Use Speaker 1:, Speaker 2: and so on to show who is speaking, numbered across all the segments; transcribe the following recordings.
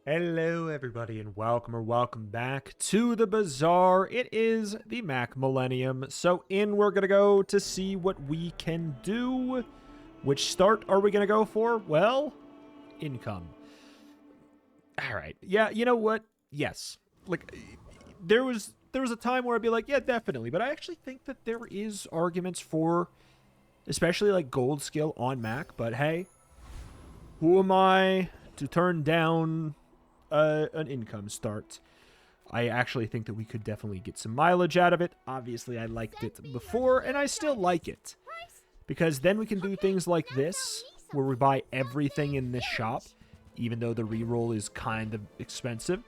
Speaker 1: Hello, everybody, and welcome back to the Bazaar. It is the Mac Millennium. So we're going to go to see what we can do. Which start are we going to go for? Well, income. All right. Yeah, you know what? Yes. Like, there was a time where I'd be like, yeah, definitely. But I actually think that there is arguments for, especially like gold skill on Mac. But hey, who am I to turn down an income start? I actually think that we could definitely get some mileage out of it. Obviously, I liked it before, and I still like it. Because then we can do things like this, where we buy everything in this shop, even though the reroll is kind of expensive.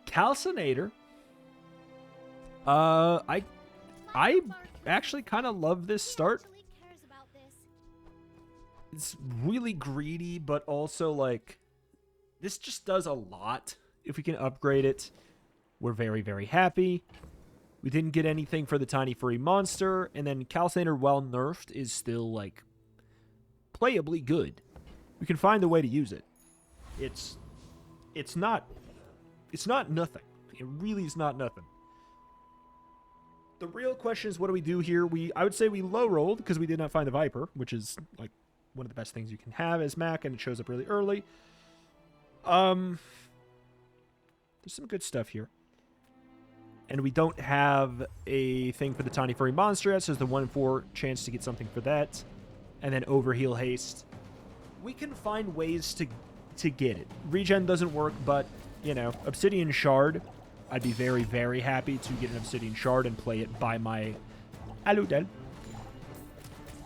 Speaker 1: Calcinator. I actually kind of love this start. It's really greedy, but also, like, this just does a lot. If we can upgrade it, we're very, very happy. We didn't get anything for the tiny furry monster, and then Calcinator, while nerfed, is still, like, playably good. We can find a way to use it. It's not nothing. It really is not nothing. The real question is, what do we do here? I would say we low rolled because we did not find the Viper, which is, like, one of the best things you can have as Mac, and it shows up really early. There's some good stuff here. And we don't have a thing for the tiny furry monster yet, so there's the 1 in 4 chance to get something for that. And then overheal haste. We can find ways to get it. Regen doesn't work, but, you know, Obsidian Shard. I'd be very, very happy to get an Obsidian Shard and play it by my Aludel.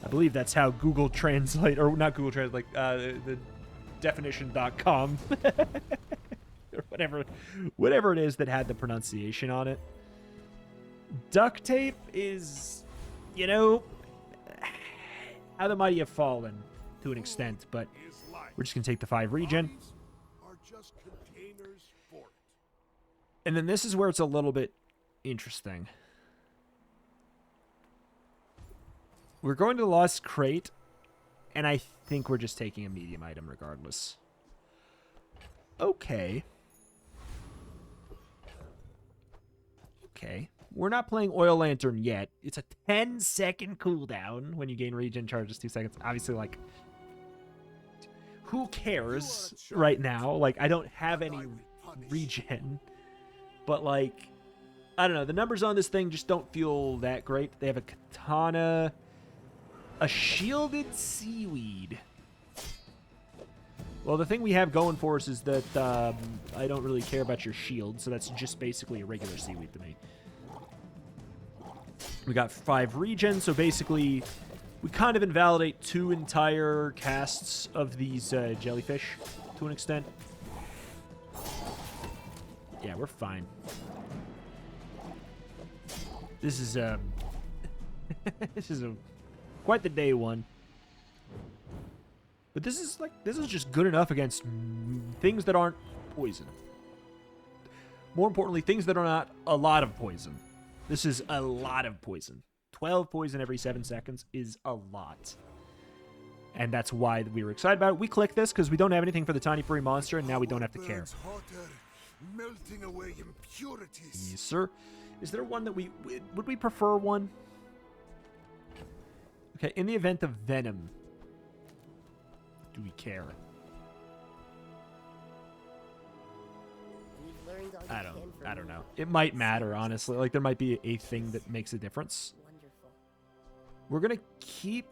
Speaker 1: I believe that's how Google Translate, or not Google Translate, the definition.com or whatever it is that had the pronunciation on it. Duct tape is, you know, how the mighty have fallen to an extent, but we're just gonna take the 5 regen. And then this is where it's a little bit interesting. We're going to the Lost Crate, and I think we're just taking a medium item regardless. Okay. Okay. We're not playing Oil Lantern yet. It's a 10-second cooldown when you gain regen charges 2 seconds. Obviously, like, who cares right now? Like, I don't have any regen. But, like, I don't know. The numbers on this thing just don't feel that great. They have a katana, a shielded seaweed. Well, the thing we have going for us is that I don't really care about your shield, so that's just basically a regular seaweed to me. We got 5 regen, so basically we kind of invalidate 2 entire casts of these jellyfish to an extent. Yeah, we're fine. This is this is quite the day one. But this is just good enough against things that aren't poison. More importantly, things that are not a lot of poison. This is a lot of poison. 12 poison every 7 seconds is a lot. And that's why we were excited about it. We click this because we don't have anything for the tiny furry monster, and now we don't have to care.
Speaker 2: Melting away impurities.
Speaker 1: Yes, sir. Is there one that would we prefer one? Okay, in the event of venom, do we care? I don't know. It might matter, honestly. Like, there might be a thing that makes a difference.
Speaker 3: Wonderful.
Speaker 1: We're gonna keep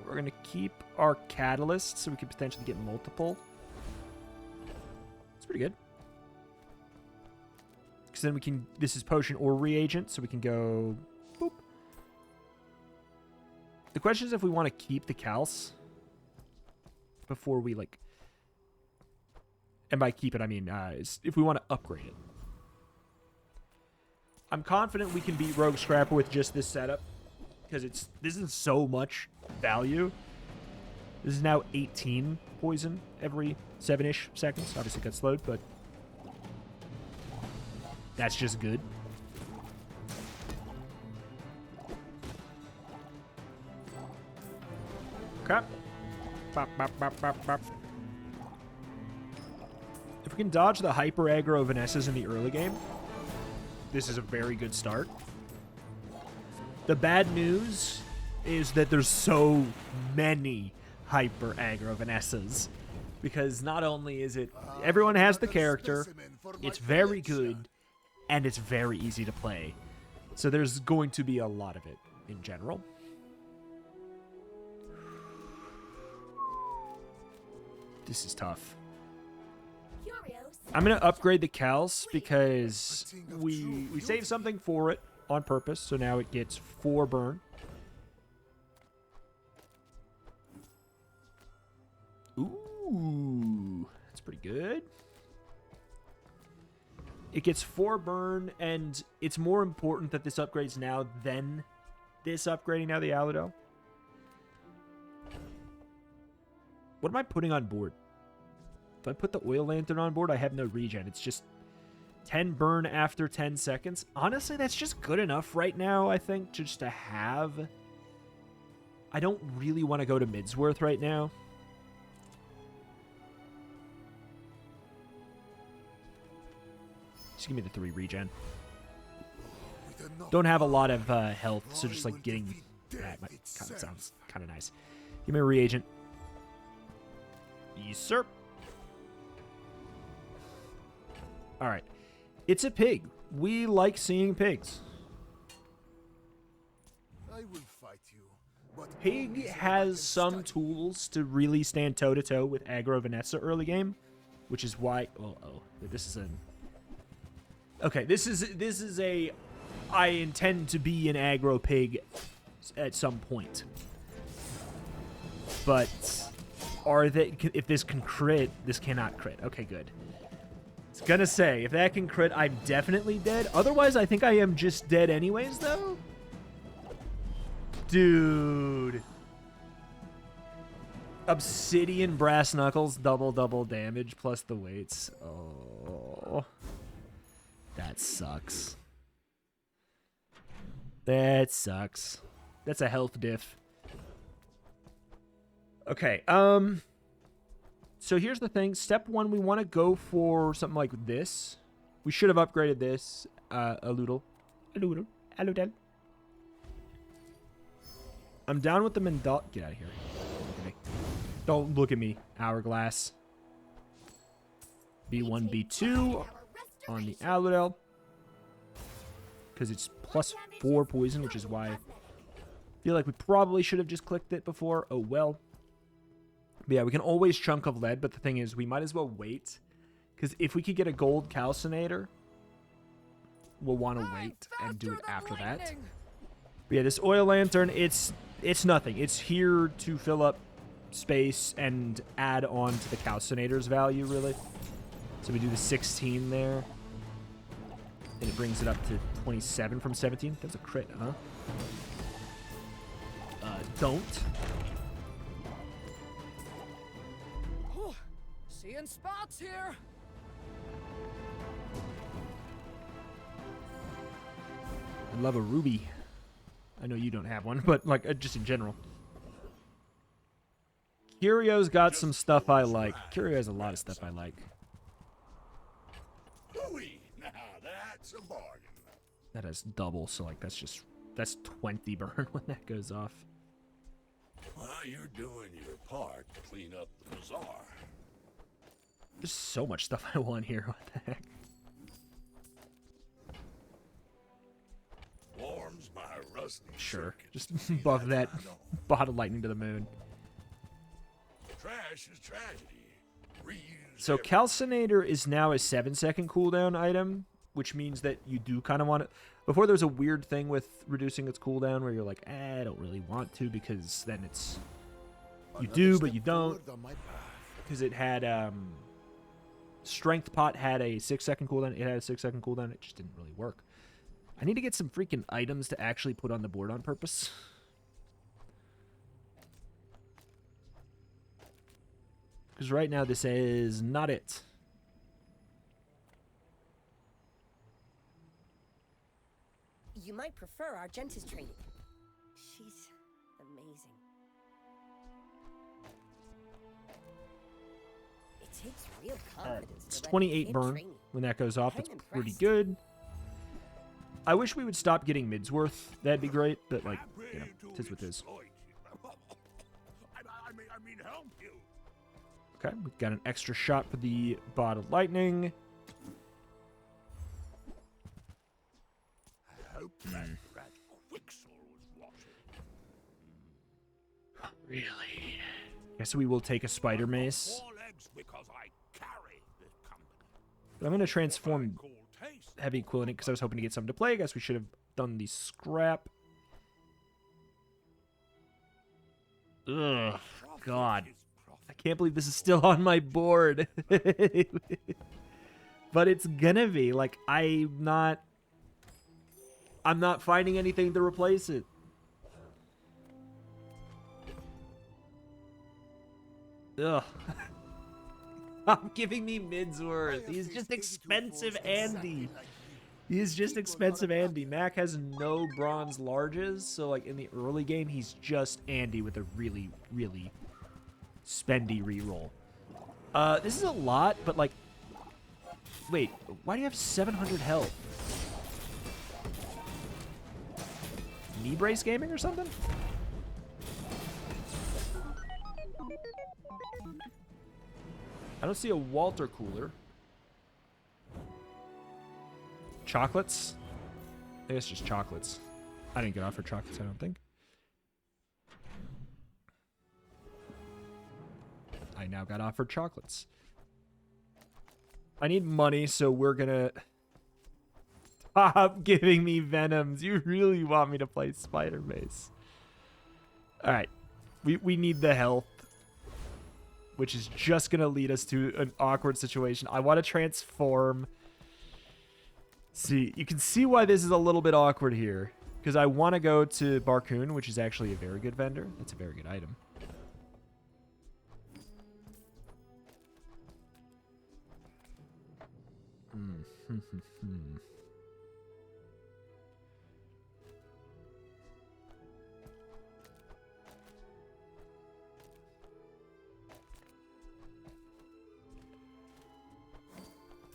Speaker 1: we're gonna keep our catalyst so we can potentially get multiple. It's pretty good. Because then we can, this is potion or reagent, so we can go boop. The question is if we want to keep the calc before we, like, and by keep it, I mean if we want to upgrade it. I'm confident we can beat Rogue Scrapper with just this setup, because this is so much value. This is now 18 poison every 7-ish seconds. Obviously it got slowed, but that's just good. Crap. Bop, bop, bop, bop, bop. If we can dodge the hyper aggro Vanessas in the early game, this is a very good start. The bad news is that there's so many hyper aggro Vanessas. Because not only is it, everyone has the character, it's very good, and it's very easy to play. So there's going to be a lot of it in general. This is tough. I'm going to upgrade the Cals because we saved something for it on purpose. So now it gets 4 burn. Ooh, that's pretty good. It gets 4 burn, and it's more important that this upgrades now than this upgrading now the Aludel. What am I putting on board? If I put the oil lantern on board, I have no regen. It's just 10 burn after 10 seconds. Honestly, that's just good enough right now, I think, just to have. I don't really want to go to Midsworth right now. Just give me the 3 regen. Don't have a lot of health, so just like getting that kind of sounds kind of nice. Give me a reagent. Yes, sir. All right. It's a pig. We like seeing pigs.
Speaker 2: I will fight you, but
Speaker 1: Pig has some tools to really stand toe-to-toe with aggro Vanessa early game, which is why... Oh, this is an... Okay, this is a... I intend to be an aggro pig at some point. But are they... If this can crit, this cannot crit. Okay, good. I was gonna say, if that can crit, I'm definitely dead. Otherwise, I think I am just dead anyways, though. Dude. Obsidian brass knuckles, double damage, plus the weights. Oh. That sucks. That sucks. That's a health diff. Okay, so here's the thing. Step 1, we want to go for something like this. We should have upgraded this. Aludel. I'm down with the Mandal... Get out of here. Don't look at me. Hourglass. B1, B2 on the Aludel. Because it's +4 poison, which is why I feel like we probably should have just clicked it before. Oh, well. But yeah, we can always chunk of lead, but the thing is, we might as well wait. Because if we could get a gold calcinator, we'll want to wait and do it after that. But yeah, this oil lantern, it's nothing. It's here to fill up space and add on to the calcinator's value, really. So we do the 16 there. And it brings it up to 27 from 17. That's a crit, huh? Don't.
Speaker 3: Seeing spots here.
Speaker 1: I love a ruby. I know you don't have one, but like just in general. Curio's got some stuff I like. Curio has a lot of stuff I like.
Speaker 2: now that's a bargain.
Speaker 1: That has double, so like that's 20 burn when that goes off.
Speaker 2: Well, you're doing your part to clean up the bazaar.
Speaker 1: There's so much stuff I want here. What the heck?
Speaker 2: Warms my rusty.
Speaker 1: Sure.
Speaker 2: circuits.
Speaker 1: Just buff that bottle lightning to the moon.
Speaker 2: Trash is tragedy. Reuse
Speaker 1: So
Speaker 2: every-
Speaker 1: calcinator is now a 7-second cooldown item, which means that you do kind of want it. Before there was a weird thing with reducing its cooldown where you're like, I don't really want to, because then it's you do, but you don't. Because it had Strength Pot had a 6-second cooldown. It had a 6-second cooldown. It just didn't really work. I need to get some freaking items to actually put on the board on purpose. Because right now this is not it.
Speaker 4: You might prefer Argenta's training. She's amazing. takes real
Speaker 1: All right,
Speaker 4: confidence
Speaker 1: it's
Speaker 4: to let
Speaker 1: 28
Speaker 4: him
Speaker 1: burn
Speaker 4: train you.
Speaker 1: when that goes off.
Speaker 4: I'm
Speaker 1: That's pretty
Speaker 4: impressed.
Speaker 1: good. I wish we would stop getting mids worth. That'd be great, but like, you know, tis what tis.
Speaker 2: I mean, help you.
Speaker 1: Okay, we've got an extra shot for the bot of lightning.
Speaker 2: I hope that Quicksilver was watching.
Speaker 1: Really? Guess we will take a spider mace.
Speaker 2: 4 legs because I carry this company.
Speaker 1: But I'm going to transform
Speaker 2: Cool taste.
Speaker 1: heavy equivalent because I was hoping to get something to play. I guess we should have done the scrap. Ugh, God. I can't believe this is still on my board. But it's gonna be. Like, I'm not finding anything to replace it. Ugh. Stop giving me mids worth. He's just expensive Andy. He's just expensive Andy. Mac has no bronze larges, so like in the early game, he's just Andy with a really, really spendy reroll. This is a lot, but like, wait, why do you have 700 health? Knee brace gaming or something? I don't see a Walter cooler. Chocolates? I guess just chocolates. I didn't get offered chocolates, I don't think. I now got offered chocolates. I need money, so we're gonna... Stop giving me Venoms. You really want me to play Spider Mace. Alright. We need the health, which is just gonna lead us to an awkward situation. I want to transform... See, you can see why this is a little bit awkward here. Because I want to go to Barcoon, which is actually a very good vendor. That's a very good item.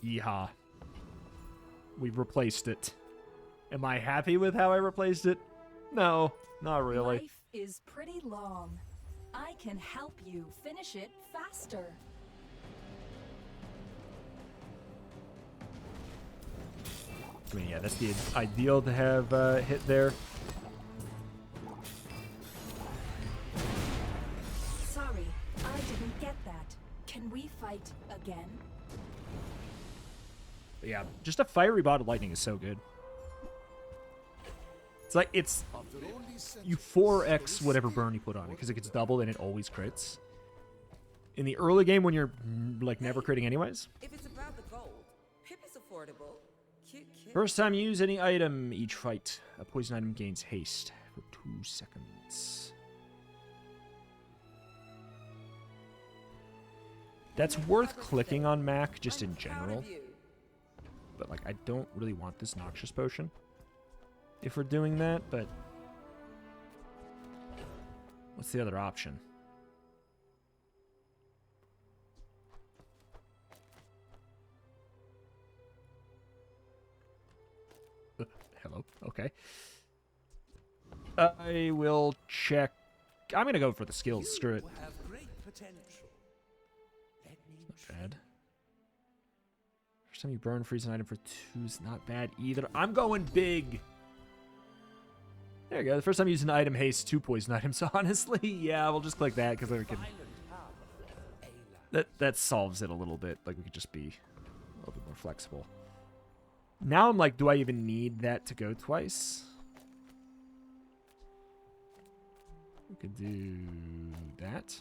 Speaker 1: Yeehaw. We've replaced it. Am I happy with how I replaced it? No, not really.
Speaker 5: Life is pretty long. I can help you finish it faster.
Speaker 1: I mean, yeah, that's the ideal to have hit there.
Speaker 5: Sorry, I didn't get that. Can we fight again?
Speaker 1: But yeah, just a fiery bot of lightning is so good. It's like, it's... You 4x whatever burn you put on it, because it gets doubled and it always crits. In the early game, when you're, like, never critting anyways.
Speaker 6: If it's about the gold, Pip is affordable. Cute kid.
Speaker 1: First time you use any item each fight, a poison item gains haste for 2 seconds. That's worth clicking on Mac, just in general. But, like, I don't really want this Noxious Potion if we're doing that, but... What's the other option? Hello. Okay. I will check. I'm going to go for the skills. Screw it.
Speaker 2: Have great potential. Let me
Speaker 1: Not bad. First time you burn, freeze an item for 2 is not bad either. I'm going big. There you go. The first time you use an item, haste 2 poison items. Honestly, yeah, we'll just click that because then we can. That solves it a little bit. Like we could just be a little bit more flexible. Now I'm like, do I even need that to go twice? We could do that.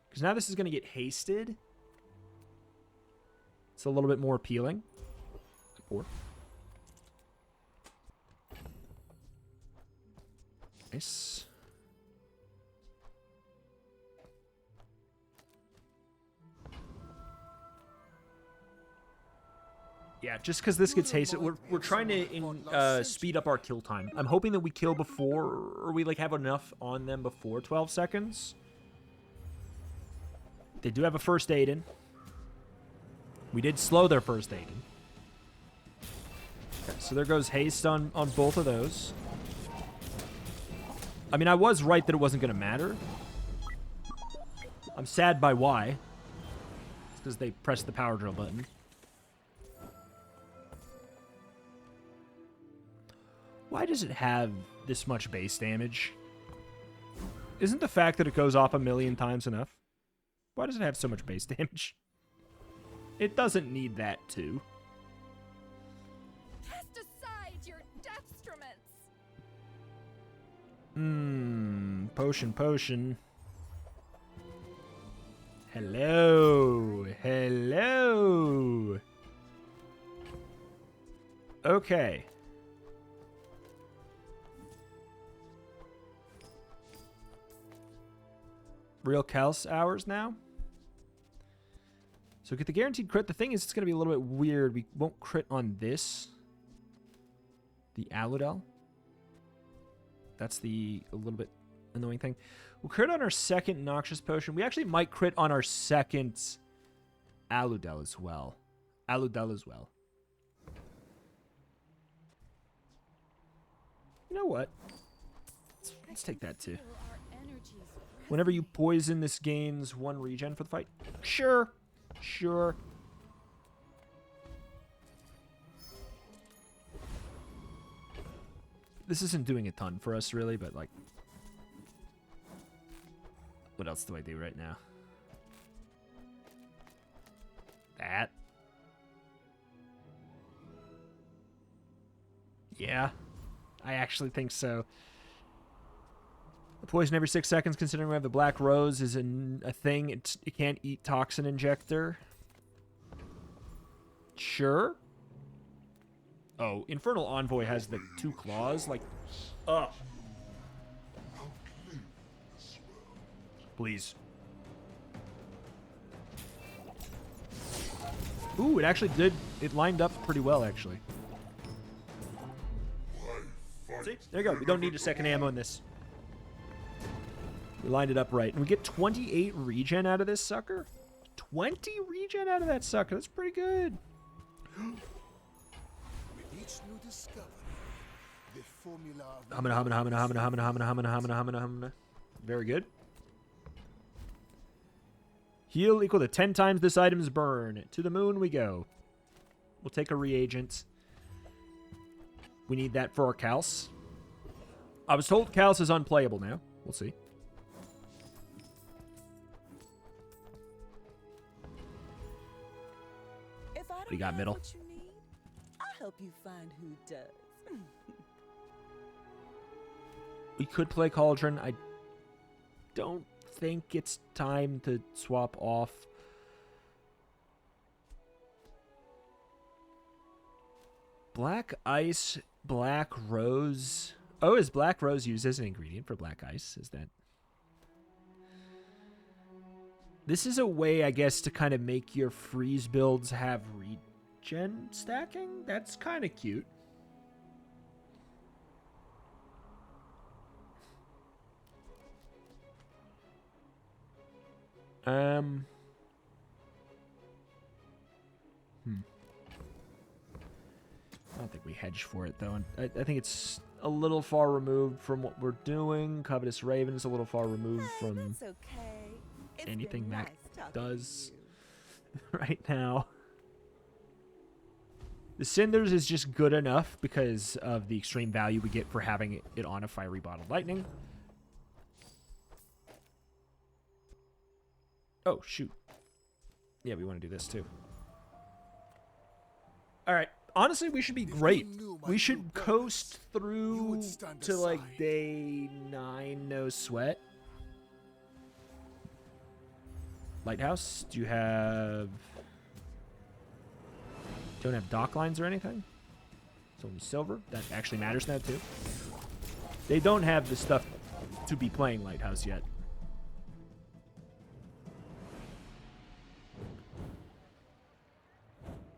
Speaker 1: Because now this is going to get hasted. It's a little bit more appealing. 4. Nice. Yeah, just because this gets hasted, we're trying to speed up our kill time. I'm hoping that we kill before, or we like have enough on them before 12 seconds. They do have a first aid in. We did slow their first aid in. Okay, so there goes haste on both of those. I mean, I was right that it wasn't going to matter. I'm sad by why. It's because they pressed the power drill button. Why does it have this much base damage? Isn't the fact that it goes off 1,000,000 times enough? Why does it have so much base damage? It doesn't need that too.
Speaker 3: Cast aside your destruments.
Speaker 1: Potion. Hello. Okay. Real Kels hours now. So get the guaranteed crit. The thing is, it's going to be a little bit weird. We won't crit on this. The Aludel. That's a little bit annoying thing. We'll crit on our second Noxious Potion. We actually might crit on our second Aludel as well. You know what? Let's take that too. Whenever you poison, this gains 1 regen for the fight. Sure. This isn't doing a ton for us, really, but, like... What else do I do right now? That. Yeah. I actually think so. Poison every 6 seconds, considering we have the Black Rose is a thing. It can't eat Toxin Injector. Sure. Oh, Infernal Envoy has the 2 claws. Like, please. Ooh, it actually did. It lined up pretty well, actually. See? There you go. We don't need a second ammo in this. We lined it up right. And we get 28 regen out of this sucker? 20 regen out of that sucker. That's pretty good.
Speaker 7: With each new discovery, the formula of
Speaker 1: Humana. Very good. Heal equal to 10 times this item's burn. To the moon we go. We'll take a reagent. We need that for our Kals. I was told Kals is unplayable now. We'll see. What do you got, middle?
Speaker 6: What you need, I'll help you find who does.
Speaker 1: We could play Cauldron. I don't think it's time to swap off. Black Ice, Black Rose. Oh, is Black Rose used as an ingredient for Black Ice? Is that... This is a way, I guess, to kind of make your freeze builds have regen stacking. That's kind of cute. I don't think we hedge for it, though. I think it's a little far removed from what we're doing. Covetous Raven is a little far removed from...
Speaker 6: That's okay. It's
Speaker 1: anything
Speaker 6: been
Speaker 1: Mac
Speaker 6: nice talking
Speaker 1: does
Speaker 6: to you.
Speaker 1: right now. The Cinders is just good enough because of the extreme value we get for having it on a Fiery Bottled Lightning. Oh, shoot. Yeah, we want to do this too. Alright, honestly, we should be great. We should coast through to like day 9, no sweat. Lighthouse, do you have... Don't have dock lines or anything? It's only silver. That actually matters now, too. They don't have the stuff to be playing Lighthouse yet.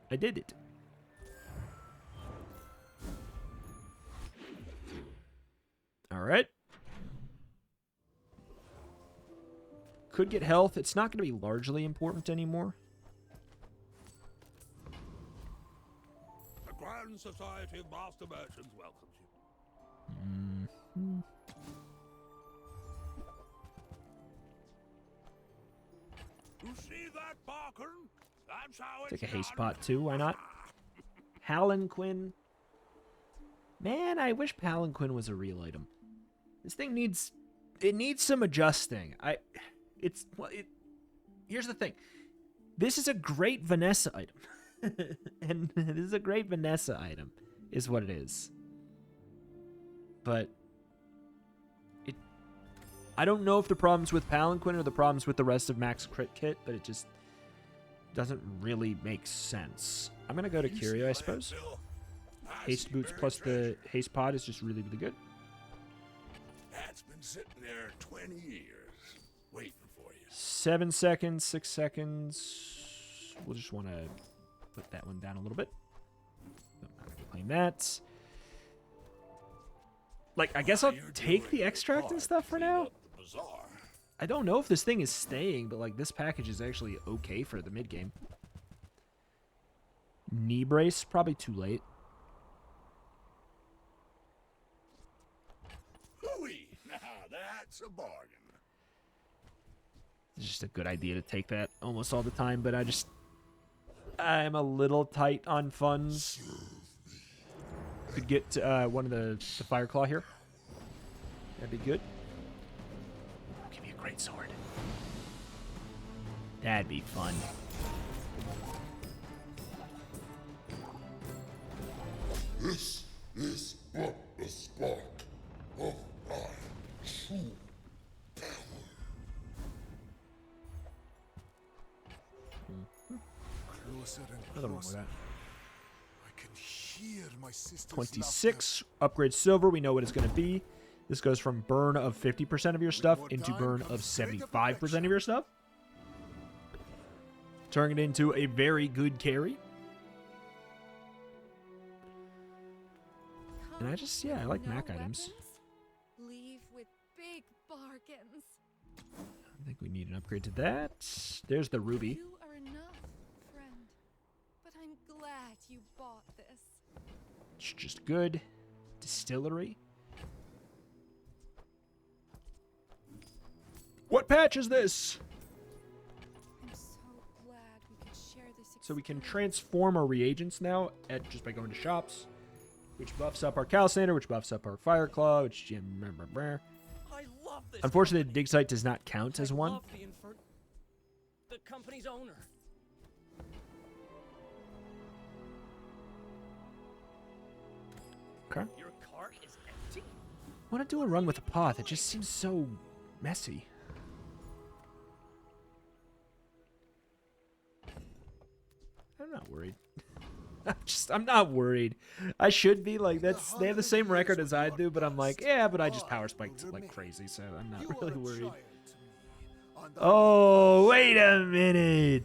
Speaker 1: I did it. All right. Could get health. It's not going to be largely important anymore.
Speaker 2: The Grand Society of Master Merchants welcomes you.
Speaker 1: Mm-hmm.
Speaker 2: You see that, Barker? That's how
Speaker 1: Take
Speaker 2: it's
Speaker 1: a haste
Speaker 2: done.
Speaker 1: pot too. Why not? Palanquin. Man, I wish Palanquin was a real item. This thing needs some adjusting. Here's the thing. This is a great Vanessa item. And this is a great Vanessa item, is what it is. But I don't know if the problem's with Palanquin or the problem's with the rest of Max Crit Kit, but it just doesn't really make sense. I'm going to go to Curio, I suppose. Haste boots plus the haste pod is just really, really good.
Speaker 2: That's been sitting there 20 years, waiting for you.
Speaker 1: 7 seconds, 6 seconds. We'll just want to put that one down a little bit. I'm not going to claim that. Like, I guess I'll take the extract and stuff for now.
Speaker 2: Bazaar.
Speaker 1: I don't know if this thing is staying, but, like, this package is actually okay for the mid-game. Knee brace, probably too late.
Speaker 2: Hooey! Now that's a bargain.
Speaker 1: It's just a good idea to take that almost all the time, but I'm a little tight on funds. Could get one of the Fireclaw here. That'd be good. Give me a great sword. That'd be fun.
Speaker 7: This is but the spark of my true power. Closer and
Speaker 1: Another one with
Speaker 7: closer.
Speaker 1: that.
Speaker 7: I can hear my sister's
Speaker 1: 26. Upgrade silver. We know what it's going to be. This goes from burn of 50% of your stuff into burn of 75% of your stuff. Turning it into a very good carry. And I just, yeah, I like Mac items.
Speaker 3: Leave with big bargains.
Speaker 1: I think we need an upgrade to that. There's the ruby.
Speaker 3: You are enough, friend. But I'm glad you bought this.
Speaker 1: It's just good. Distillery. What patch is this?
Speaker 3: I'm so glad we could share this experience.
Speaker 1: So we can transform our reagents now just by going to shops, which buffs up our calcinator, which buffs up our Fireclaw, which
Speaker 8: I love this.
Speaker 1: unfortunately the dig site does not count as one.
Speaker 8: I love the company's owner.
Speaker 1: Okay.
Speaker 8: Your cart is empty.
Speaker 1: I want to do a run with a Poth. It just seems so messy. I'm not worried. I'm not worried. I should be like they have the same record as I do, but I'm like, yeah, but I just power spiked like crazy, so I'm not really worried. Oh, wait a minute.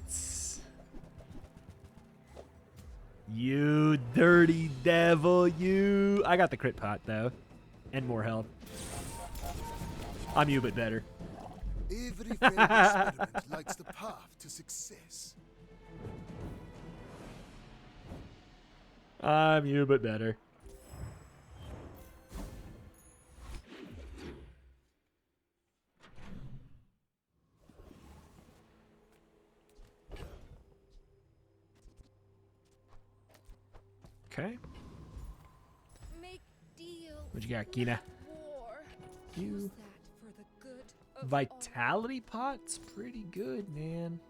Speaker 1: You dirty devil, you. I got the crit pot though. And more health. I'm you but better.
Speaker 7: Every failed experiment lights the path to success.
Speaker 1: I'm you but better. Okay.
Speaker 3: Make deal.
Speaker 1: What you got, Kina?
Speaker 3: War.
Speaker 1: You.
Speaker 3: Use that for the good of
Speaker 1: Vitality pot's pretty good, man.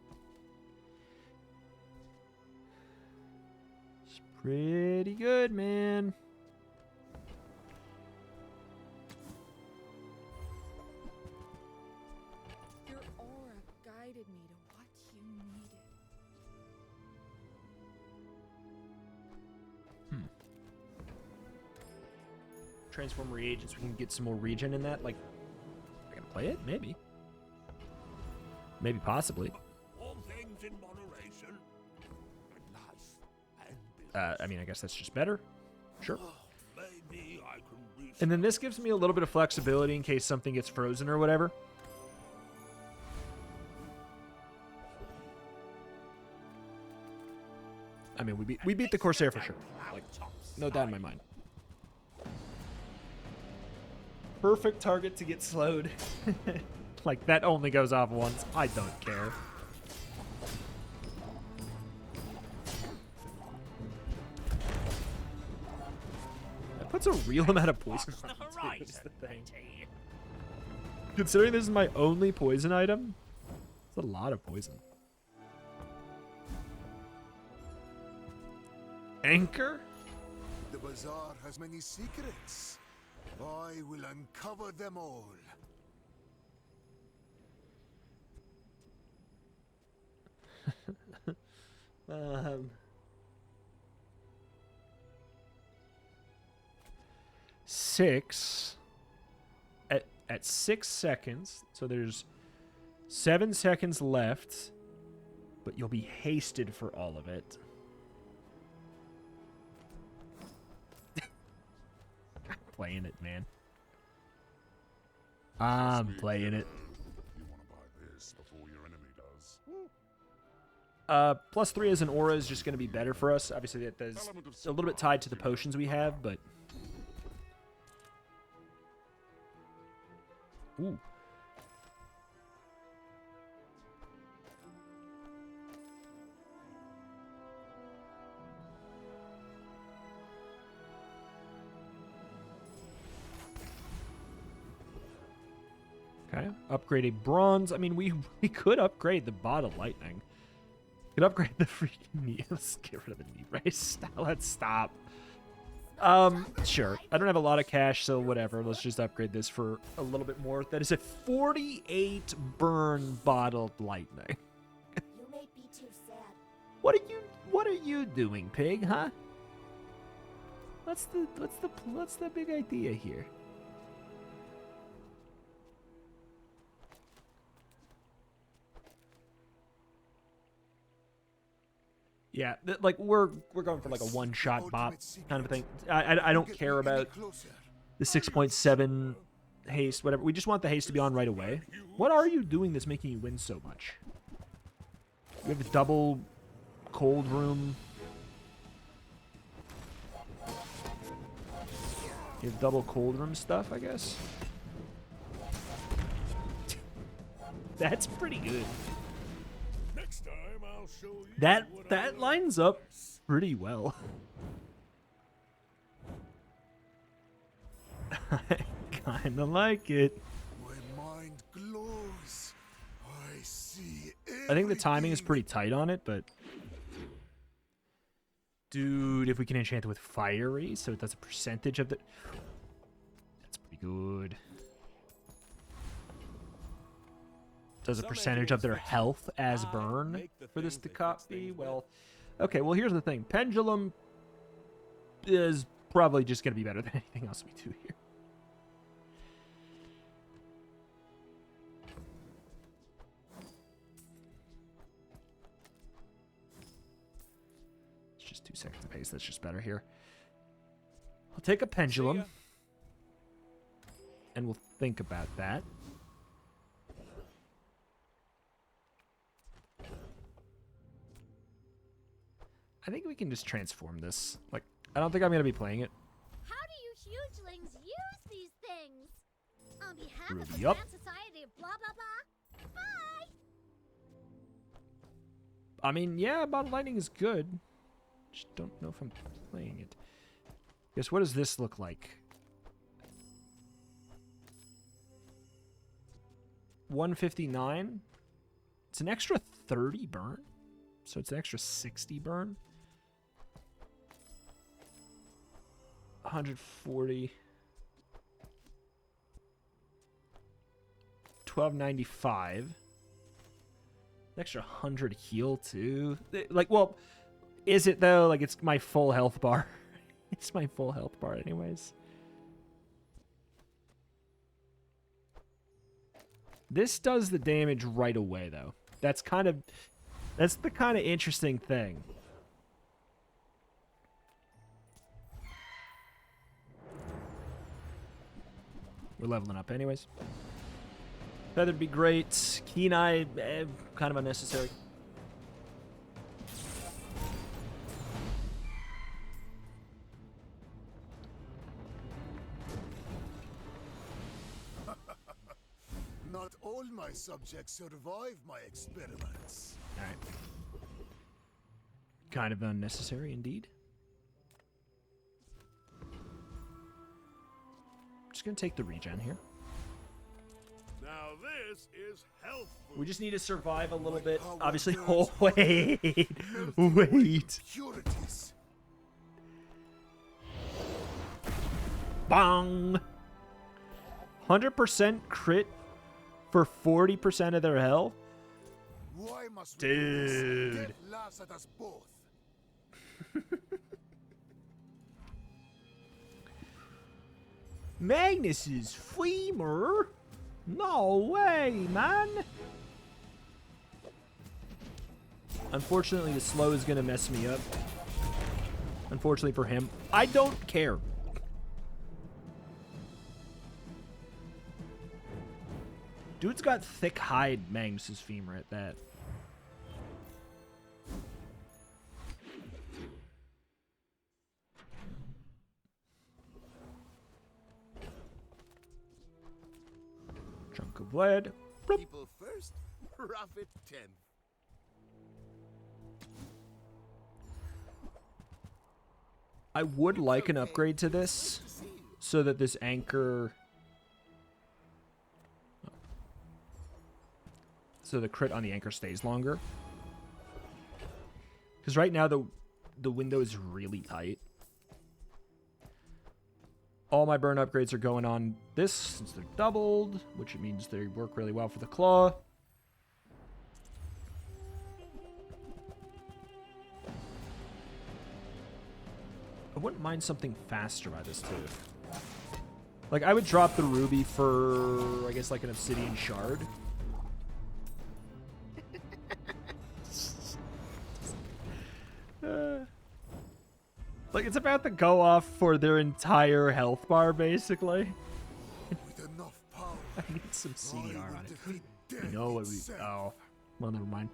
Speaker 1: It's pretty good, man.
Speaker 3: all. Your aura guided me to what you needed.
Speaker 1: Transform reagents. We can get some more regen in that. Like, I gonna play it? Maybe. Maybe, possibly.
Speaker 2: All things in moderation. Life and
Speaker 1: I mean, I guess that's just better. Sure.
Speaker 2: maybe I can reach.
Speaker 1: And then this gives me a little bit of flexibility in case something gets frozen or whatever. I mean, we beat the Corsair for sure. Like, no doubt in my mind. Perfect target to get slowed. Like, that only goes off once. I don't care. That puts a real amount of poison on it, too, is the thing. Considering this is my only poison item, it's a lot of poison. Anchor?
Speaker 7: The Bazaar has many secrets. I will uncover them all.
Speaker 1: Six. At 6 seconds, so there's 7 seconds left, but you'll be hasted for all of it. I'm playing it, man. I'm playing it.
Speaker 2: You want to buy this before your enemy does.
Speaker 1: +3 as an aura is just going to be better for us. Obviously, that's a little bit tied to the potions we have, but... Ooh. Okay, upgrade a bronze. I mean, we could upgrade the bottle lightning. Could upgrade the freaking knee. Let's get rid of the knee race. Let's stop. Sure. I don't have a lot of cash, so whatever. Let's just upgrade this for a little bit more. That is a 48 burn bottled lightning.
Speaker 4: You may be too sad.
Speaker 1: What are you doing, pig, huh? What's the big idea here? Yeah, like we're going for like a one-shot bot kind of thing. I don't care about the 6.7 haste, whatever. We just want the haste to be on right away. What are you doing that's making you win so much? We have a double cold room. You have double cold room stuff, I guess. That's pretty good.
Speaker 2: Next time I'll show you
Speaker 1: That lines up pretty well. I kinda like it.
Speaker 7: My mind glows. I see
Speaker 1: I think the timing is
Speaker 7: everything.
Speaker 1: pretty tight on it, but... Dude, if we can enchant it with fiery, so it does a percentage of the... That's pretty good. Does a percentage of their health as burn for this to copy? Well, okay, well, here's the thing. Pendulum is probably just going to be better than anything else we do here. It's just 2 seconds of haste. That's just better here. I'll take a pendulum, and we'll think about that. I think we can just transform this. Like, I don't think I'm going to be playing it.
Speaker 9: How do you hugelings use these things? On behalf of the
Speaker 1: Yup.
Speaker 9: Grand Society of blah blah blah. Bye.
Speaker 1: I mean, yeah, bottle lightning is good. Just don't know if I'm playing it. Guess what does this look like? 159. It's an extra 30 burn. So it's an extra 60 burn. 140. 1295. Extra 100 heal too. Like, well, is it though? Like, it's my full health bar. It's my full health bar anyways. This does the damage right away though. That's the kind of interesting thing. We're leveling up anyways. Feather'd be great. Keen Eye, kind of unnecessary.
Speaker 7: subjects survive my experiments.
Speaker 1: Alright. Kind of unnecessary indeed. Just gonna take the regen here.
Speaker 2: Now this is health food.
Speaker 1: We just need to survive a little bit.
Speaker 7: power
Speaker 1: Obviously.
Speaker 7: burns
Speaker 1: Oh, wait. Wait.
Speaker 7: Impurities.
Speaker 1: Bong. 100% crit for 40% of their health?
Speaker 7: Why must we do this?
Speaker 1: Dude.
Speaker 7: Death laughs at us both.
Speaker 1: Magnus's femur? No way, man. Unfortunately, the slow is going to mess me up. Unfortunately for him. I don't care. Dude's got thick hide, Magnus's femur at that. Chunk of lead. Bloop.
Speaker 7: People first, profit 10.
Speaker 1: I would like an upgrade to this so that this anchor... So the crit on the anchor stays longer. Because right now the window is really tight. All my burn upgrades are going on this since they're doubled, which means they work really well for the claw. I wouldn't mind something faster by this too. Like I would drop the ruby for I guess like an obsidian shard. Like, it's about to go off for their entire health bar, basically.
Speaker 7: With enough power,
Speaker 1: I need some CDR
Speaker 7: I will
Speaker 1: on it.
Speaker 7: defeat
Speaker 1: You
Speaker 7: death
Speaker 1: know what we...
Speaker 7: itself.
Speaker 1: Oh. Well, never mind.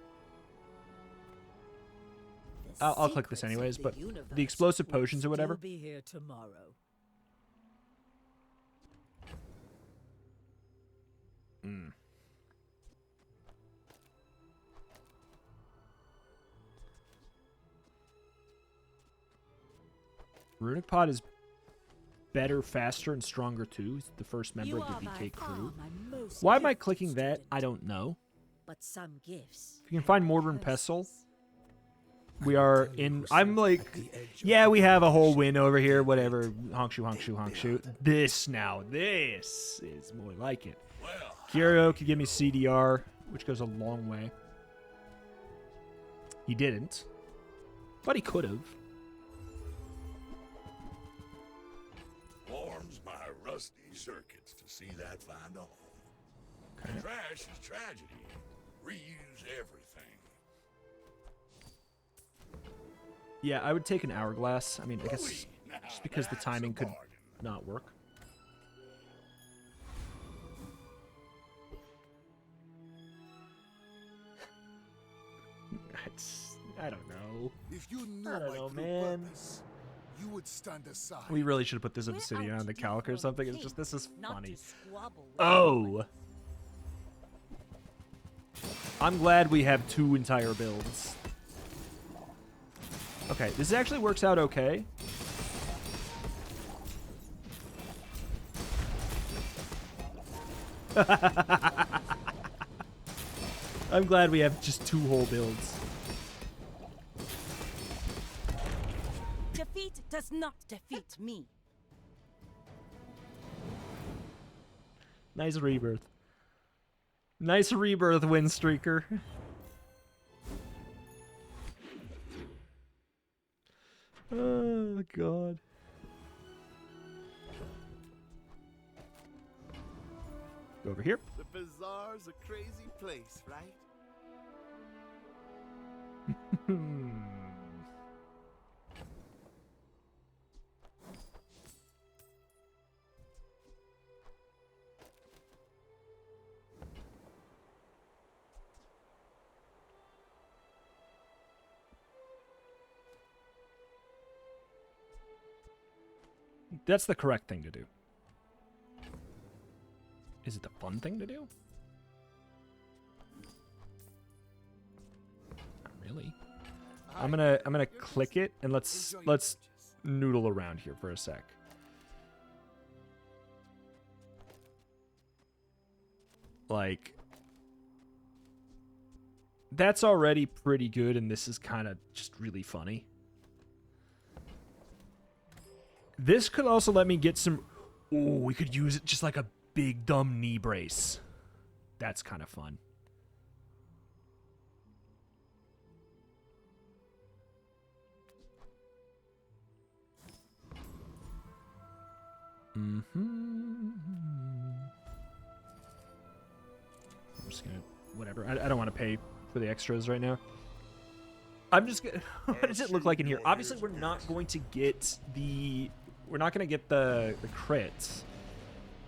Speaker 1: I'll click this anyways, but the explosive potions or whatever.
Speaker 8: Be here tomorrow.
Speaker 1: Mm. Runic Pod is better, faster, and stronger too. He's the first member of the VK crew. Why am I clicking that? I don't know.
Speaker 10: But some gifts.
Speaker 1: If you can find Mordred Pestle, we are in. I'm like, yeah, we have a whole win over here. Whatever. Honk shoot, honk shoot, honk shoot. This is more like it. Curio could give me CDR, which goes a long way. He didn't, but he could have.
Speaker 2: Warms my rusty circuits to see that find a home.
Speaker 1: Okay.
Speaker 2: Trash is tragedy. Reuse everything.
Speaker 1: Yeah, I would take an hourglass. I mean, I guess
Speaker 2: Now
Speaker 1: just because the
Speaker 2: that's a
Speaker 1: timing could
Speaker 2: bargain.
Speaker 1: not work. I don't know.
Speaker 7: If you knew
Speaker 1: I don't
Speaker 7: my
Speaker 1: know,
Speaker 7: true
Speaker 1: man.
Speaker 7: purpose, you would stand aside.
Speaker 1: We really should have put this
Speaker 10: We're
Speaker 1: obsidian
Speaker 10: out
Speaker 1: on the
Speaker 10: to
Speaker 1: calc or
Speaker 10: dethrone
Speaker 1: something. It's
Speaker 10: Hink,
Speaker 1: just, this is
Speaker 10: not
Speaker 1: funny.
Speaker 10: to squabble with
Speaker 1: Oh!
Speaker 10: anyone.
Speaker 1: I'm glad we have two entire builds. Okay, this actually works out okay. I'm glad we have just two whole builds.
Speaker 10: Defeat does not defeat me.
Speaker 1: Nice rebirth. Nice rebirth, Windstreaker. Oh, God. Go over here.
Speaker 11: The Bazaar's a crazy place, right?
Speaker 1: That's the correct thing to do. Is it the fun thing to do? I'm gonna click it and let's noodle around here for a sec. Like, that's already pretty good, and this is kind of just really funny. This could also let me get some... Oh, we could use it just like a big dumb knee brace. That's kind of fun. I'm just gonna... Whatever. I don't want to pay for the extras right now. I'm just gonna... What does it look like in here? Obviously, we're not going to get the... We're not going to get the crits.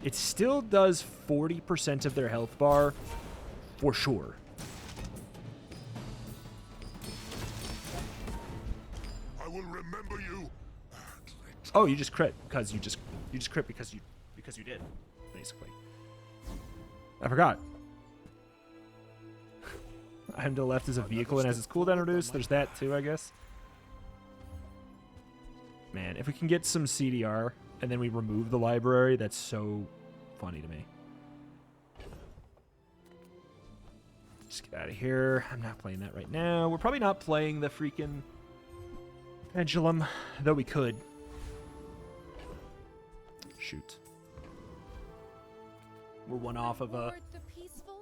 Speaker 1: It still does 40% of their health bar, for sure.
Speaker 2: I will remember you.
Speaker 1: Oh, you just crit because you just crit because you did, basically. I forgot. Item to the left is a vehicle and has its cooldown reduced. There's that too, I guess. Man, if we can get some CDR and then we remove the library, that's so funny to me. Just get out of here. I'm not playing that right now. We're probably not playing the freaking pendulum, though we could. Shoot. We're one off of a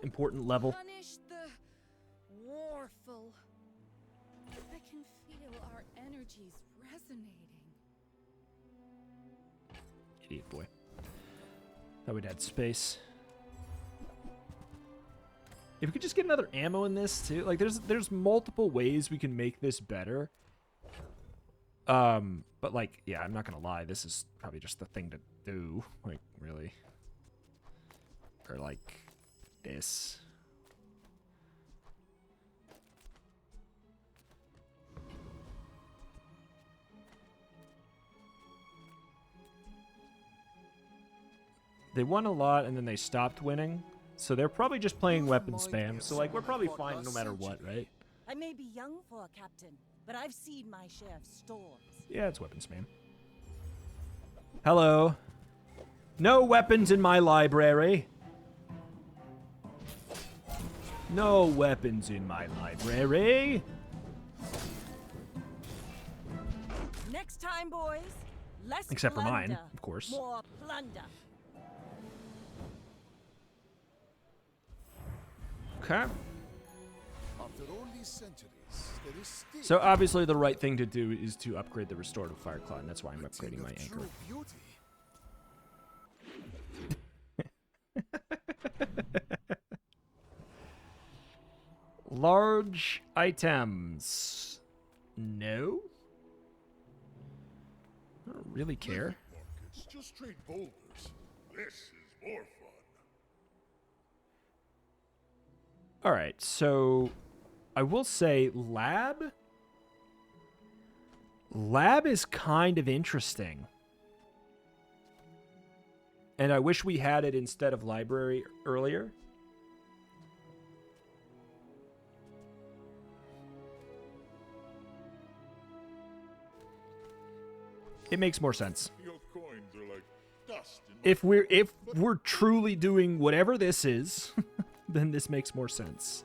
Speaker 1: important level.
Speaker 3: Punish the warful. I can feel our energies resonating.
Speaker 1: Idiot boy. Thought we'd had space. If we could just get another ammo in this too, like there's multiple ways we can make this better. But like, yeah, I'm not gonna lie, this is probably just the thing to do. Like, really. Or like this. They won a lot and then they stopped winning. So they're probably just playing weapon spam. So like, we're probably fine no matter what, right?
Speaker 10: I may be young for a captain, but I've seen my share of storms.
Speaker 1: Yeah, it's weapon spam. Hello. No weapons in my library. No weapons in my library.
Speaker 10: Next time, boys, less
Speaker 1: Except for mine,
Speaker 10: plunder,
Speaker 1: of course.
Speaker 10: More plunder.
Speaker 1: Okay.
Speaker 7: After all these centuries, there is still
Speaker 1: So obviously the right thing to do is to upgrade the restorative fire cloud, and that's why I'm upgrading my anchor.
Speaker 7: true beauty.
Speaker 1: Large items. No. I don't really care.
Speaker 2: It's just straight boulders. This is more fun.
Speaker 1: All right, so I will say lab is kind of interesting. And I wish we had it instead of library earlier. It makes more sense.
Speaker 2: Your coins are like dust in my
Speaker 1: If we're truly doing whatever this is, then this makes more sense.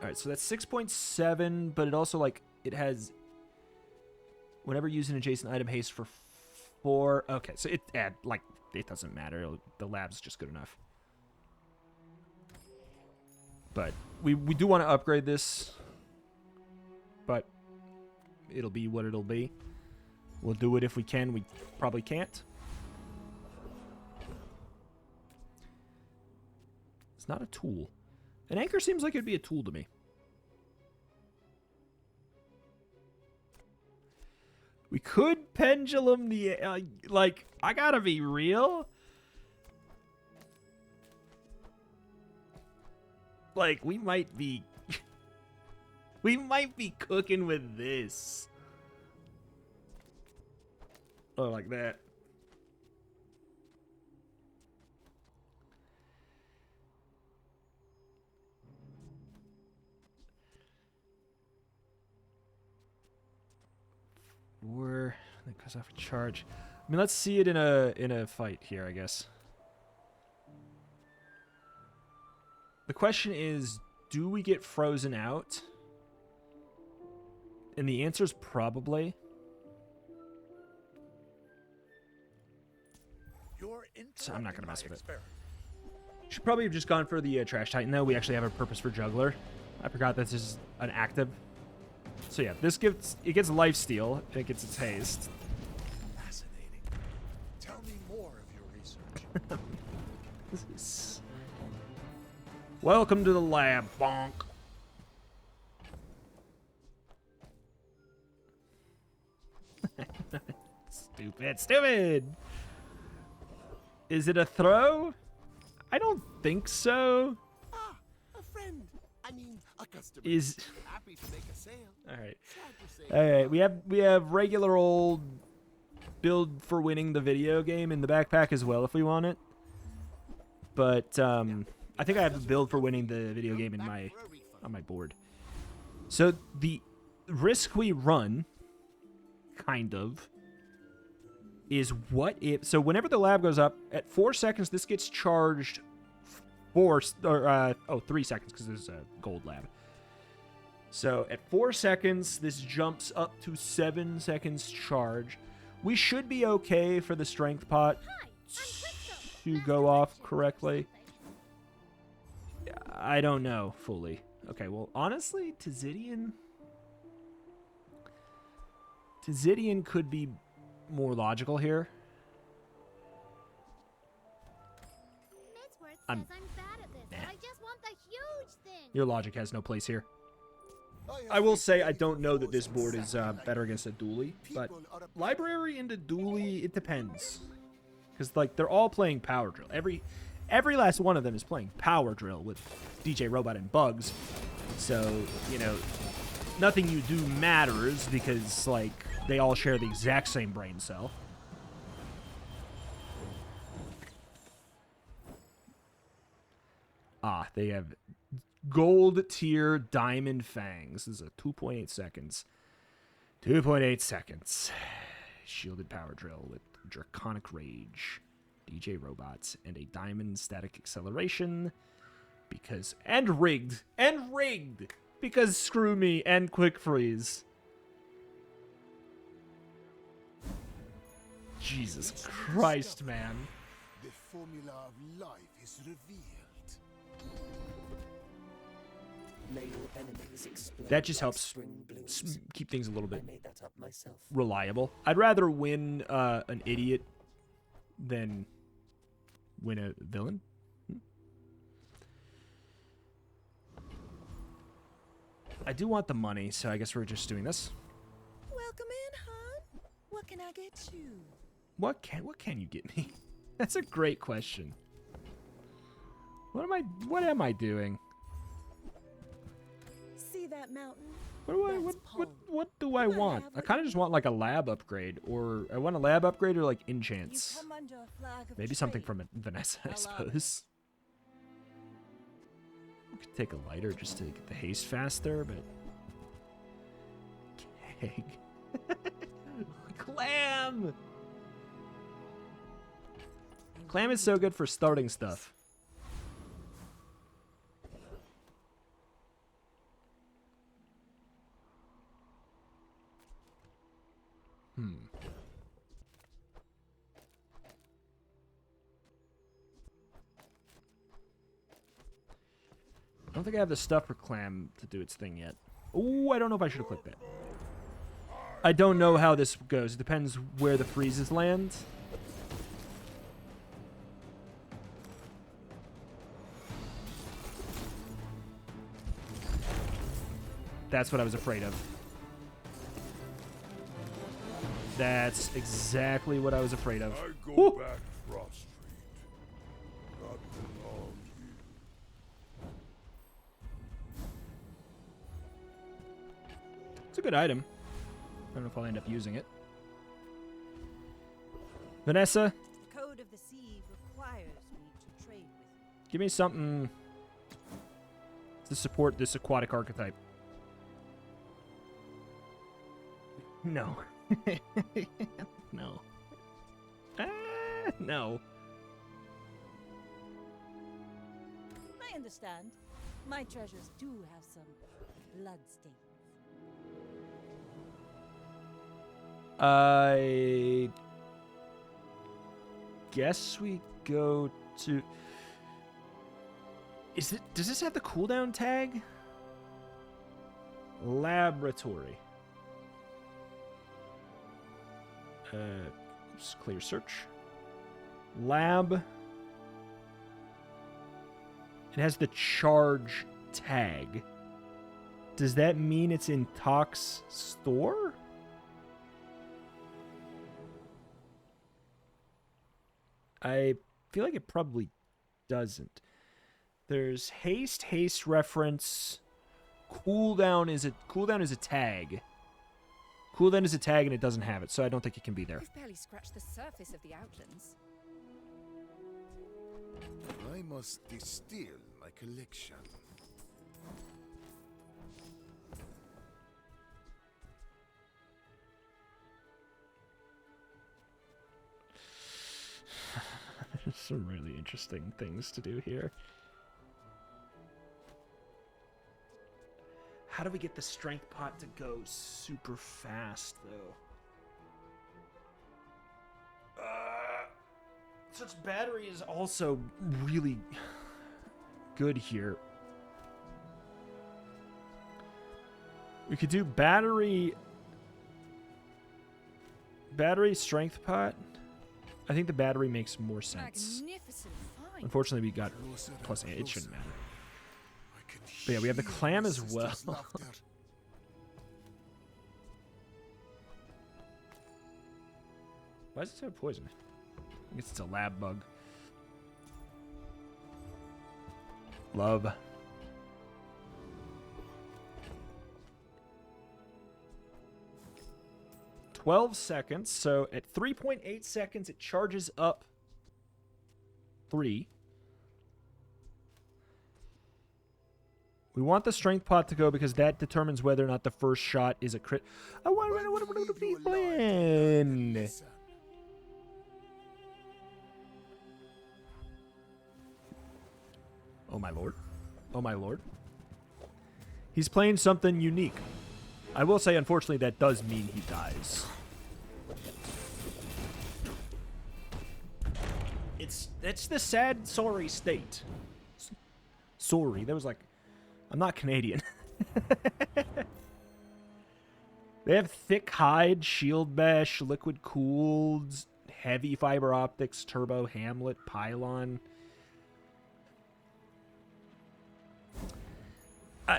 Speaker 1: All right, so that's 6.7, but it also like it has whenever used an adjacent item haste for 4. Okay, so it doesn't matter. The lab's just good enough. But we do want to upgrade this, but it'll be what it'll be. We'll do it if we can. We probably can't. It's not a tool. An anchor seems like it'd be a tool to me. We could pendulum the... like, I gotta be real. Like, we might be... we might be cooking with this. Oh, like that. Goes off a charge. I mean, let's see it in a fight here, I guess. The question is, do we get frozen out? And the answer is probably. So I'm not going to mess with it. Should probably have just gone for the Trash Titan, though. We actually have a purpose for Juggler. I forgot this is an active. So yeah, this gets lifesteal. It gets its haste.
Speaker 2: Fascinating. Tell me more of your research.
Speaker 1: This is... Welcome to the lab, bonk. Stupid. Is it a throw? I don't think so.
Speaker 11: Ah, a friend. I mean, a customer.
Speaker 1: Is
Speaker 11: Happy to make a sale.
Speaker 1: all right.
Speaker 11: Sad to say.
Speaker 1: All right, we have regular old build for winning the video game in the backpack as well if we want it. But I think I have a build for winning the video game in on my board. So the risk we run, kind of, is what if... So whenever the lab goes up, at 4 seconds, this gets charged 3 seconds, because this is a gold lab. So at 4 seconds, this jumps up to 7 seconds charge. We should be okay for the strength pot to go off correctly. I don't know fully. Okay, well, honestly, Tizidian could be more logical here.
Speaker 9: Midsworth says I'm bad at this, but I just want the huge thing.
Speaker 1: Your logic has no place here. I will say I don't know that this board is better against a dually, but library into dually, it depends. Because like they're all playing power drill. Every last one of them is playing power drill with DJ Robot and Bugs. So, you know, nothing you do matters because like they all share the exact same brain cell. Ah, they have gold tier diamond fangs. This is a 2.8 seconds. 2.8 seconds. Shielded power drill with draconic rage, DJ robots, and a diamond static acceleration. Because and rigged because screw me and quick freeze. Jesus Christ, man.
Speaker 7: The formula of life is revealed.
Speaker 1: That just helps keep things a little bit reliable. I'd rather win an idiot than win a villain. I do want the money, so I guess we're just doing this.
Speaker 10: Welcome in, hon. What can I get you?
Speaker 1: What can you get me? That's a great question. What am I doing?
Speaker 10: See that mountain?
Speaker 1: What do I want? I kind of just want like a lab upgrade, or I want a lab upgrade or like enchants. Maybe something from Vanessa, I suppose. We could take a lighter just to get the haste faster, but keg. Clam. Clam is so good for starting stuff. I don't think I have the stuff for Clam to do its thing yet. Oh, I don't know if I should have clicked that. I don't know how this goes. It depends where the freezes land. That's what I was afraid of. That's exactly what I was afraid of.
Speaker 2: I go back Frost Street. Not belong here.
Speaker 1: It's a good item. I don't know if I'll end up using it. Vanessa,
Speaker 10: The code of the sea requires me to trade with you.
Speaker 1: give me something to support this aquatic archetype. No. No. No.
Speaker 10: I understand. My treasures do have some bloodstains.
Speaker 1: I guess we go to... Does this have the cooldown tag? Laboratory. Oops, clear search. Lab. It has the charge tag. Does that mean it's in Tox store? I feel like it probably doesn't. There's haste reference. Cooldown is a tag. Cooldown is a tag and it doesn't have it, so I don't think it can be there.
Speaker 6: We've barely scratched the surface of the outlands.
Speaker 7: I must distill my collection.
Speaker 1: There's some really interesting things to do here. How do we get the strength pot to go super fast, though? Since battery is also really good here, we could do battery strength pot. I think the battery makes more sense.
Speaker 6: Magnificent find.
Speaker 1: Unfortunately, we got plus 8. It shouldn't matter. But yeah, we have the clam as well. Why does it have poison? I guess it's a lab bug. Love. $12 seconds, so at 3.8 seconds, it charges up 3. We want the strength pot to go because that determines whether or not the first shot is a crit. I want to be playing. Oh my lord. Oh my lord. He's playing something unique. I will say, unfortunately, that does mean he dies. It's the sad, sorry state. Sorry, that was like... I'm not Canadian. They have thick hide, shield mesh, liquid cooled, heavy fiber optics, turbo, hamlet, pylon.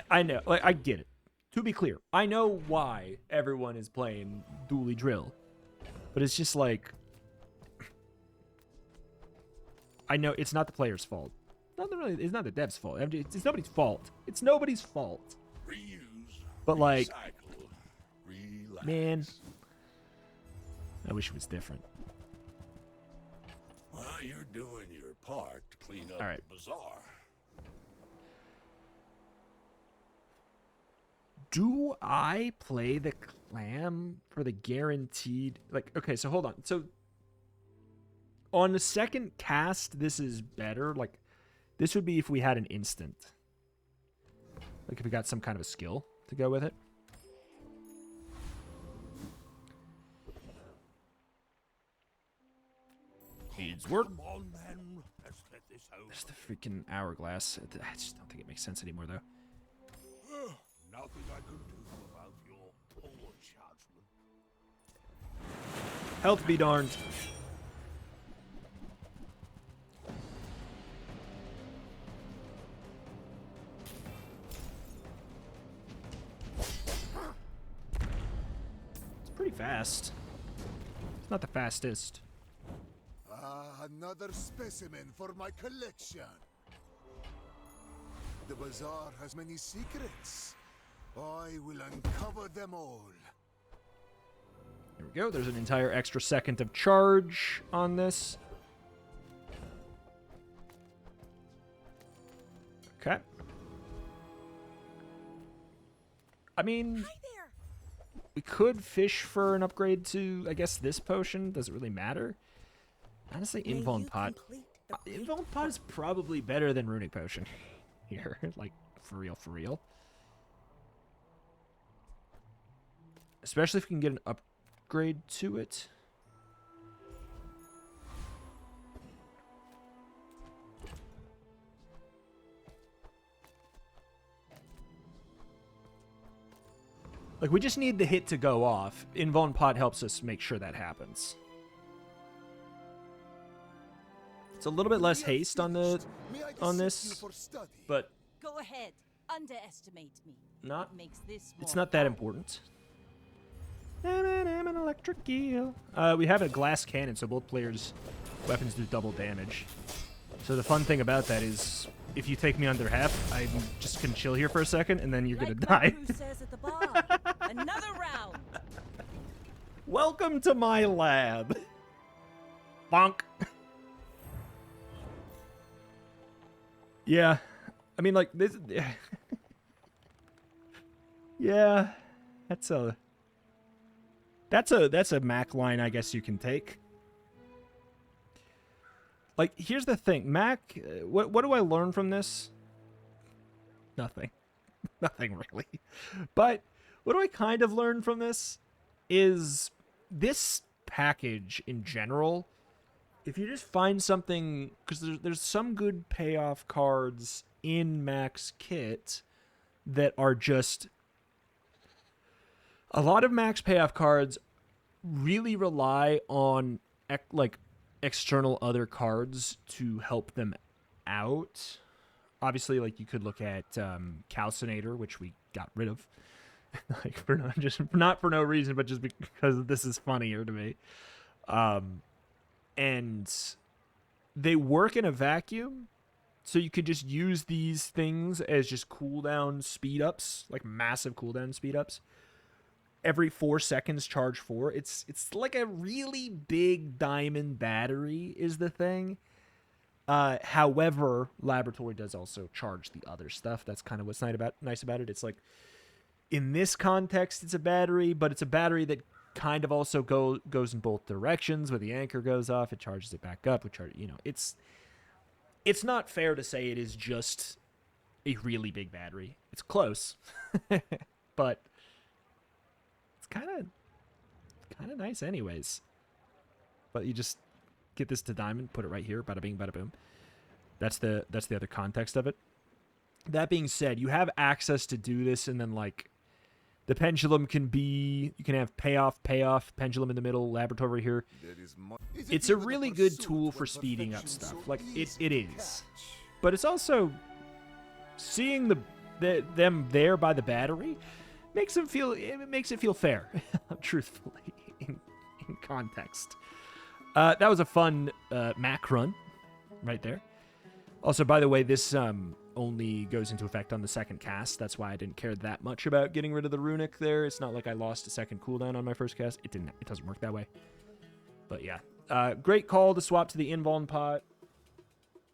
Speaker 1: I know, like, I get it. To be clear, I know why everyone is playing Dually Drill, but it's just like, I know it's not the player's fault. It's not the dev's fault. It's nobody's fault. It's nobody's fault.
Speaker 2: Reuse,
Speaker 1: but like,
Speaker 2: recycle, relax.
Speaker 1: Man, I wish it was different.
Speaker 2: Well, you're doing your part to clean up
Speaker 1: All right.
Speaker 2: the bazaar.
Speaker 1: Do I play the clam for the guaranteed... Like, okay, so hold on. So, on the second cast, this is better. Like, this would be if we had an instant. Like, if we got some kind of a skill to go with it. Needs work.
Speaker 2: Come on, then. Let's get this over.
Speaker 1: There's the freaking hourglass. I just don't think it makes sense anymore, though.
Speaker 2: Nothing I can do about your poor judgment.
Speaker 1: Health be darned. It's pretty fast. It's not the fastest.
Speaker 7: Another specimen for my collection. The bazaar has many secrets. I will uncover them all.
Speaker 1: There we go. There's an entire extra second of charge on this. Okay. I mean...
Speaker 6: Hi there.
Speaker 1: We could fish for an upgrade to, I guess, this potion. Does it really matter? Honestly, Invuln Pot. Invuln Pot is probably better than Runic Potion here. Like, for real, for real. Especially if we can get an upgrade to it. Like, we just need the hit to go off. Invuln Pot helps us make sure that happens. It's a little bit less haste on this, but
Speaker 10: Go ahead. Underestimate me.
Speaker 1: not.
Speaker 10: It makes this
Speaker 1: It's
Speaker 10: more
Speaker 1: not that
Speaker 10: fun.
Speaker 1: important. I'm an electric eel. We have a glass cannon, so both players' weapons do double damage. So the fun thing about that is, if you take me under half, I just can chill here for a second, and then you're gonna die.
Speaker 10: Who says at the bar? Another round.
Speaker 1: Welcome to my lab. Bonk. Yeah, I mean, like this. Yeah, that's a Mac line, I guess you can take. Like, here's the thing, Mac. What do I learn from this? Nothing. Nothing really. But what do I kind of learn from this is this package in general. If you just find something, because there's some good payoff cards in Mac's kit that are just... A lot of Mac's payoff cards really rely on, like, external other cards to help them out. Obviously, like, you could look at Calcinator, which we got rid of. Like, for not for no reason, but just because this is funnier to me. And they work in a vacuum, so you could just use these things as just cooldown speed ups, like massive cooldown speed ups. Every 4 seconds, charge 4. It's like a really big diamond battery is the thing. However, Laboratory does also charge the other stuff. That's kind of what's nice about it. It's like, in this context, it's a battery, but it's a battery that kind of also goes in both directions. When the anchor goes off, it charges it back up. It's not fair to say it is just a really big battery. It's close, but it's kind of nice anyways. But you just get this to diamond, put it right here, bada bing, bada boom. That's the other context of it. That being said, you have access to do this, and then, like, the pendulum can be, you can have payoff, pendulum in the middle, laboratory here. It's a really good tool for speeding up stuff. Like, it is. But it's also, seeing them there by the battery makes it feel fair, truthfully, in context. That was a fun Mac run right there. Also, by the way, this only goes into effect on the second cast. That's why I didn't care that much about getting rid of the runic there. It's not like I lost a second cooldown on my first cast. It doesn't work that way. But yeah, great call to swap to the Invuln Pot.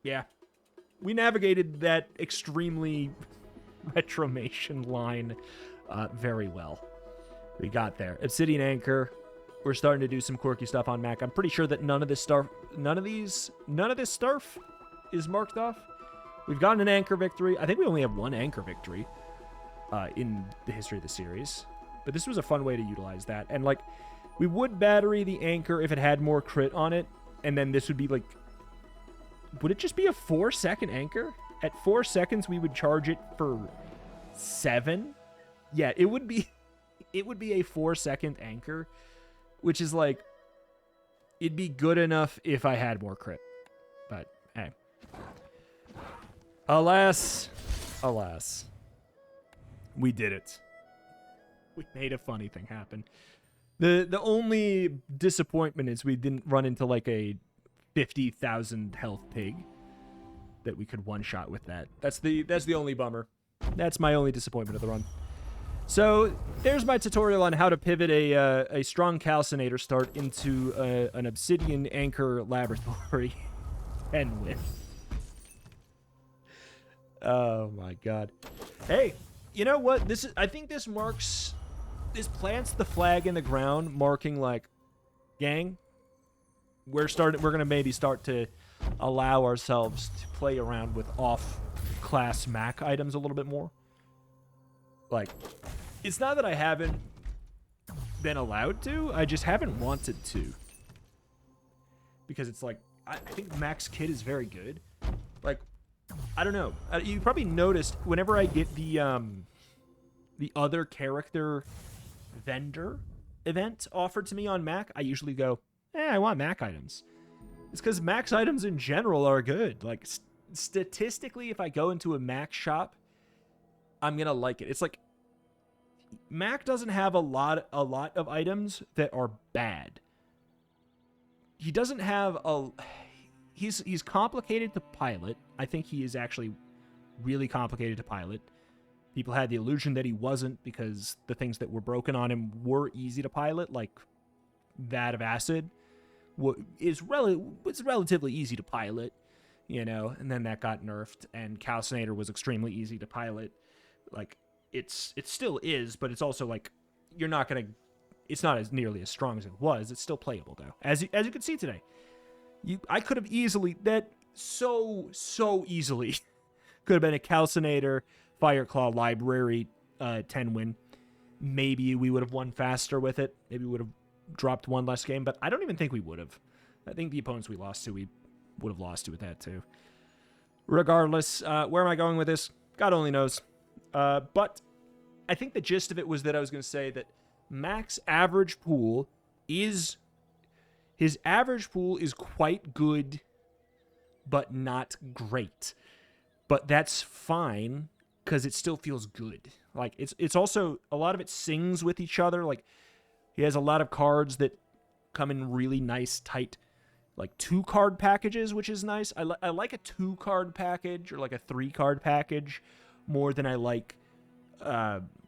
Speaker 1: Yeah, we navigated that extremely retromation line very well. We got there. Obsidian Anchor. We're starting to do some quirky stuff on Mac. I'm pretty sure that none of this stuff is marked off. We've gotten an anchor victory. I think we only have one anchor victory in the history of the series. But this was a fun way to utilize that. And, like, we would battery the anchor if it had more crit on it. And then this would be, like... Would it just be a 4-second anchor? At 4 seconds, we would charge it for 7? Yeah, it would be a 4-second anchor. Which is, like... It'd be good enough if I had more crit. But, hey. Alas, we did it. We made a funny thing happen. The only disappointment is we didn't run into like a 50,000 health pig that we could one-shot with that. That's the only bummer. That's my only disappointment of the run. So there's my tutorial on how to pivot a strong calcinator start into an obsidian anchor laboratory and win. Oh my god. Hey, you know what? I think this marks this plants the flag in the ground, marking like, gang, we're gonna maybe start to allow ourselves to play around with off-class Mac items a little bit more. Like, it's not that I haven't been allowed to, I just haven't wanted to. Because it's like, I think Mac's kit is very good. Like, I don't know. You probably noticed whenever I get the other character vendor event offered to me on Mac, I usually go, I want Mac items. It's because Mac's items in general are good. Like, statistically, if I go into a Mac shop, I'm gonna like it. It's like, Mac doesn't have a lot of items that are bad. He doesn't have a... He's complicated to pilot. I think he is actually really complicated to pilot. People had the illusion that he wasn't because the things that were broken on him were easy to pilot, like that of Acid. It's relatively easy to pilot, you know, and then that got nerfed, and Calcinator was extremely easy to pilot. Like, it still is, but it's also like, you're not going to... It's not as nearly as strong as it was. It's still playable, though. As you can see today. I could have easily... That so easily could have been a Calcinator Fireclaw Library 10-win. Maybe we would have won faster with it. Maybe we would have dropped one less game, but I don't even think we would have. I think the opponents we lost to, we would have lost to with that, too. Regardless, where am I going with this? God only knows. But I think the gist of it was that I was going to say that Mac's average pool is... His average pool is quite good, but not great. But that's fine, because it still feels good. Like, it's also... A lot of it sings with each other. Like, he has a lot of cards that come in really nice, tight, like, 2-card packages, which is nice. I like a 2-card package, or like a 3-card package, more than I like...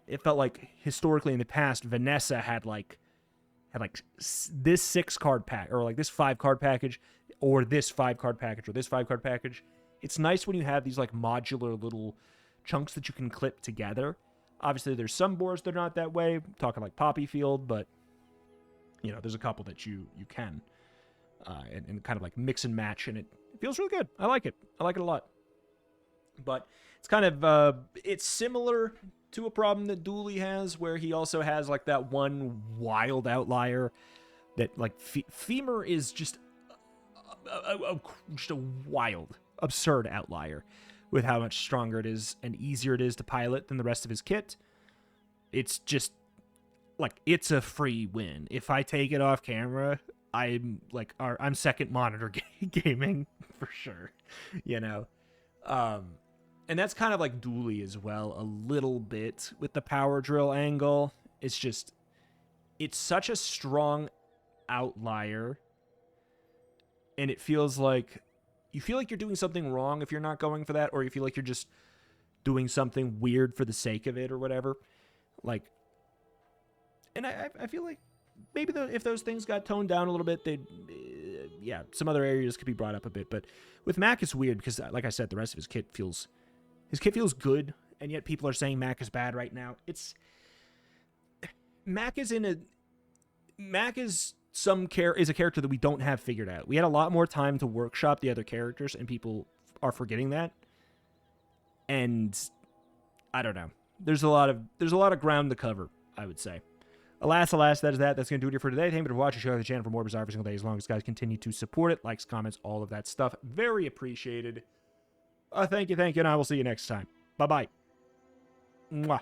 Speaker 1: it felt like, historically in the past, Vanessa had this 6-card pack, or like this 5-card package, or this 5-card package, or this 5-card package. It's nice when you have these like modular little chunks that you can clip together. Obviously, there's some boards that are not that way. I'm talking like Poppy Field, but you know, there's a couple that you can and kind of like mix and match, and it feels really good. I like it. I like it a lot. But it's kind of it's similar to a problem that Dooley has, where he also has like that one wild outlier that like Femur is just a wild, absurd outlier with how much stronger it is and easier it is to pilot than the rest of his kit. It's just like, it's a free win. If I take it off camera, I'm like, I'm second monitor gaming for sure, you know. And that's kind of like Dooley as well, a little bit with the power drill angle. It's just, it's such a strong outlier. And it feels like, you feel like you're doing something wrong if you're not going for that, or you feel like you're just doing something weird for the sake of it or whatever. Like, and I feel like maybe if those things got toned down a little bit, yeah, some other areas could be brought up a bit. But with Mac, it's weird because, like I said, the rest of his kit feels good, and yet people are saying Mac is bad right now. Mac is a character that we don't have figured out. We had a lot more time to workshop the other characters, and people are forgetting that. And I don't know. There's a lot of ground to cover, I would say. Alas, that is that. That's going to do it for today. Thank you for watching. Show the channel for more Bazaar every single day, as long as guys continue to support it. Likes, comments, all of that stuff. Very appreciated. Thank you, and I will see you next time. Bye-bye. Mwah.